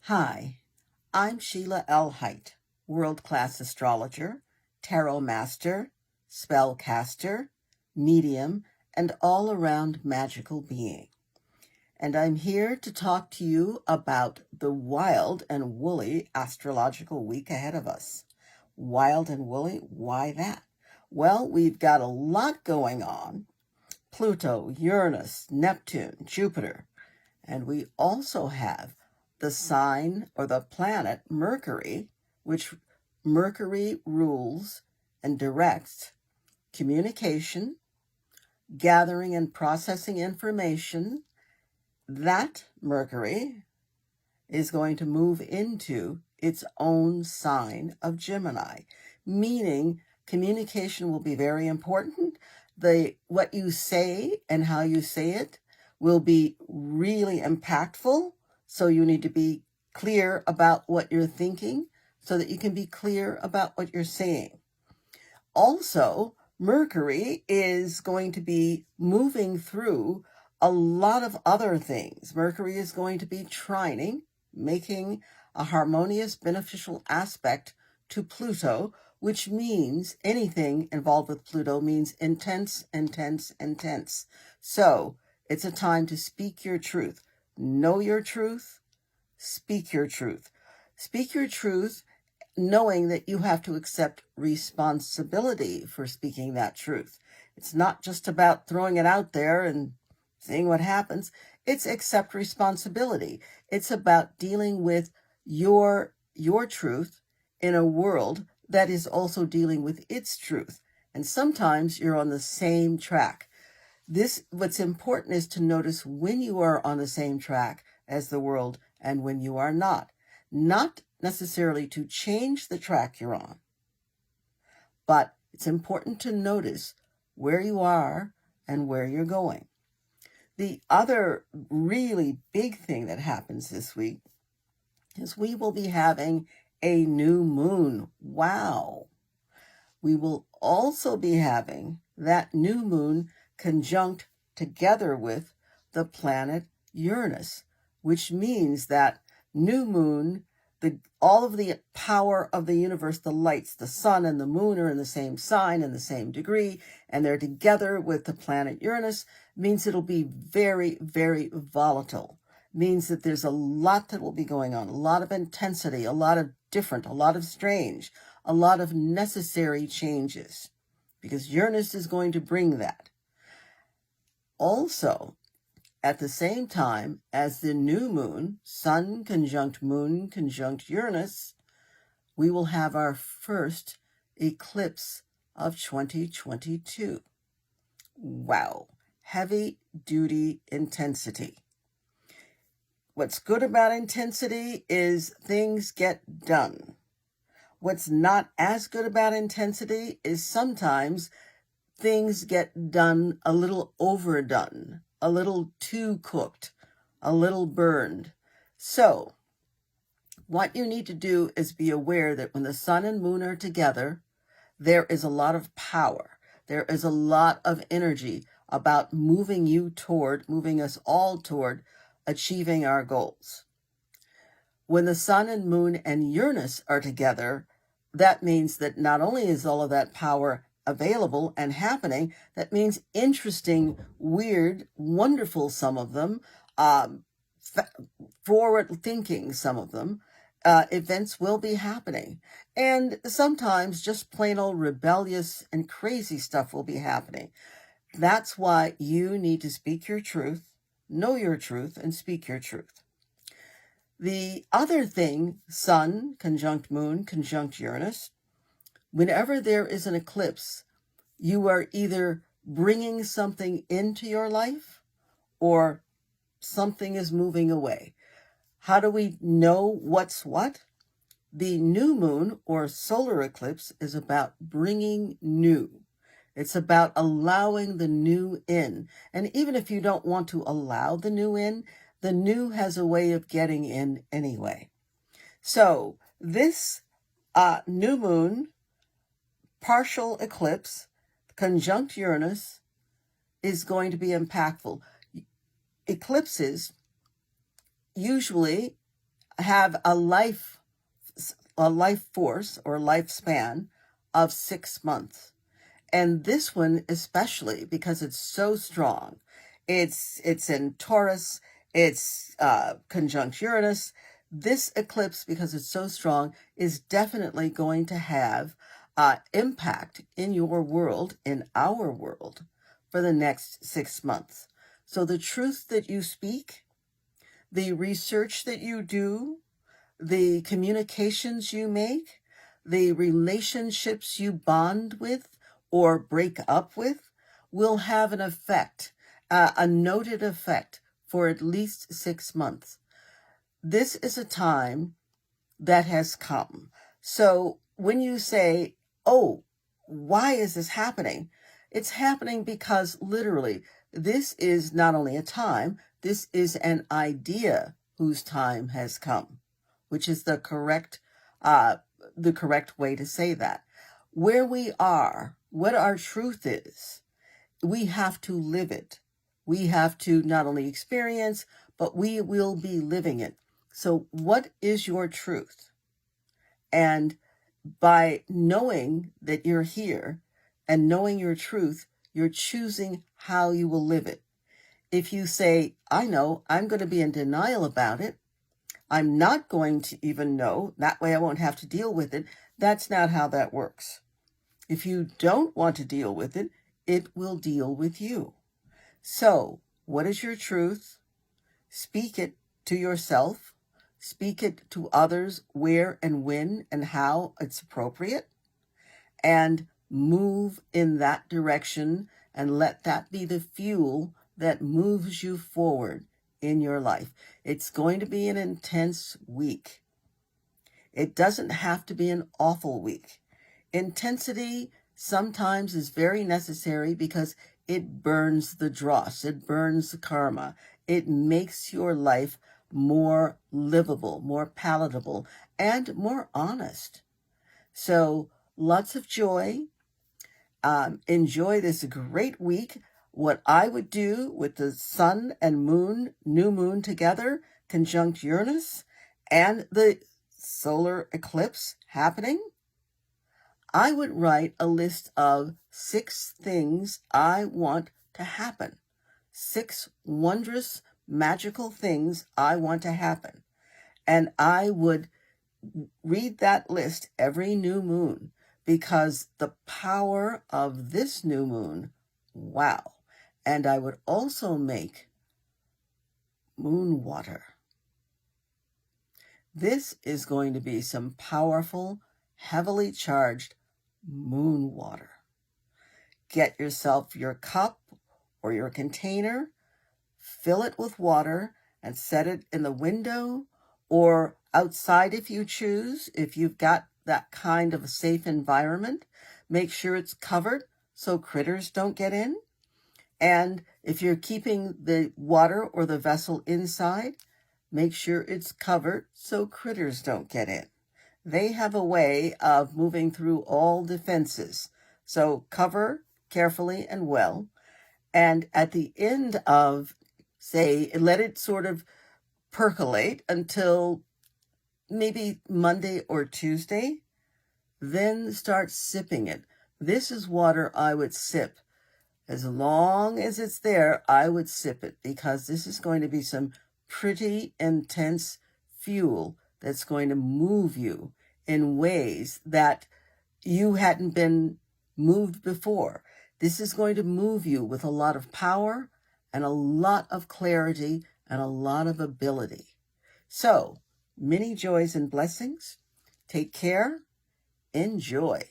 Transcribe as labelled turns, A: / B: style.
A: Hi, I'm Sheilaa Hite, world-class astrologer, tarot master, spellcaster, medium, and all-around magical being. And I'm here to talk to you about the wild and woolly astrological week ahead of us. Wild and woolly, why that? Well, we've got a lot going on. Pluto, Uranus, Neptune, Jupiter, and we also have the sign or the planet Mercury, which Mercury rules and directs communication, gathering and processing information. That Mercury is going to move into its own sign of Gemini, meaning communication will be very important. What you say and how you say it will be really impactful. So you need to be clear about what you're thinking so that you can be clear about what you're saying. Also, Mercury is going to be moving through a lot of other things. Mercury is going to be trining, making a harmonious, beneficial aspect to Pluto, which means anything involved with Pluto means intense, intense, intense. So it's a time to speak your truth. Know your truth, speak your truth. Speak your truth, knowing that you have to accept responsibility for speaking that truth. It's not just about throwing it out there and seeing what happens. It's accept responsibility. It's about dealing with your truth in a world that is also dealing with its truth. And sometimes you're on the same track. What's important is to notice when you are on the same track as the world and when you are not. Not necessarily to change the track you're on, but it's important to notice where you are and where you're going. The other really big thing that happens this week is we will be having a new moon. Wow. We will also be having that new moon conjunct together with the planet Uranus, which means that new moon, all of the power of the universe, the lights, the sun and the moon are in the same sign and the same degree, and they're together with the planet Uranus, means it'll be very, very volatile. Means that there's a lot that will be going on, a lot of intensity, a lot of different, a lot of strange, a lot of necessary changes, because Uranus is going to bring that. Also, at the same time as the new moon, Sun conjunct Moon conjunct Uranus, we will have our first eclipse of 2022. Wow, heavy duty intensity. What's good about intensity is things get done. What's not as good about intensity is sometimes things get done a little overdone, a little too cooked, a little burned. So what you need to do is be aware that when the sun and moon are together, there is a lot of power. There is a lot of energy about moving us all toward achieving our goals. When the sun and moon and Uranus are together, that means that not only is all of that power available and happening, that means interesting, weird, wonderful, some of them, forward-thinking, some of them, events will be happening. And sometimes just plain old rebellious and crazy stuff will be happening. That's why you need to speak your truth, know your truth, and speak your truth. The other thing, Sun conjunct Moon conjunct Uranus, whenever there is an eclipse, you are either bringing something into your life or something is moving away. How do we know what's what? The new moon or solar eclipse is about bringing new. It's about allowing the new in. And even if you don't want to allow the new in, the new has a way of getting in anyway. So this new moon partial eclipse conjunct Uranus is going to be impactful. Eclipses usually have a life force or lifespan of 6 months. And this one especially because it's so strong. It's in Taurus, it's conjunct Uranus. This eclipse, because it's so strong, is definitely going to have impact in your world, in our world, for the next 6 months. So the truth that you speak, the research that you do, the communications you make, the relationships you bond with or break up with will have an effect, a noted effect for at least 6 months. This is a time that has come. So when you say, oh, why is this happening? It's happening because literally this is not only a time, this is an idea whose time has come, which is the correct way to say that. Where we are, what our truth is, we have to live it. We have to not only experience, but we will be living it. So what is your truth? And by knowing that you're here and knowing your truth, you're choosing how you will live it. If you say, I know, I'm going to be in denial about it, I'm not going to even know, that way I won't have to deal with it, that's not how that works. If you don't want to deal with it, it will deal with you. So, what is your truth? Speak it to yourself. Speak it to others where and when and how it's appropriate. And move in that direction and let that be the fuel that moves you forward in your life. It's going to be an intense week. It doesn't have to be an awful week. Intensity sometimes is very necessary because it burns the dross, it burns the karma. It makes your life more livable, more palatable, and more honest. So lots of joy. Enjoy this great week. What I would do with the sun and moon, new moon together, conjunct Uranus, and the solar eclipse happening, I would write a list of 6 things I want to happen. 6 wondrous, magical things I want to happen. And I would read that list every new moon because the power of this new moon, wow. And I would also make moon water. This is going to be some powerful, heavily charged moon water. Get yourself your cup or your container, fill it with water, and set it in the window or outside if you choose. If you've got that kind of a safe environment, make sure it's covered so critters don't get in. And if you're keeping the water or the vessel inside, make sure it's covered so critters don't get in. They have a way of moving through all defenses. So cover carefully and well. And at the end of, say, let it sort of percolate until maybe Monday or Tuesday, then start sipping it. This is water I would sip. As long as it's there, I would sip it because this is going to be some pretty intense fuel that's going to move you in ways that you hadn't been moved before. This is going to move you with a lot of power and a lot of clarity and a lot of ability. So, many joys and blessings. Take care. Enjoy.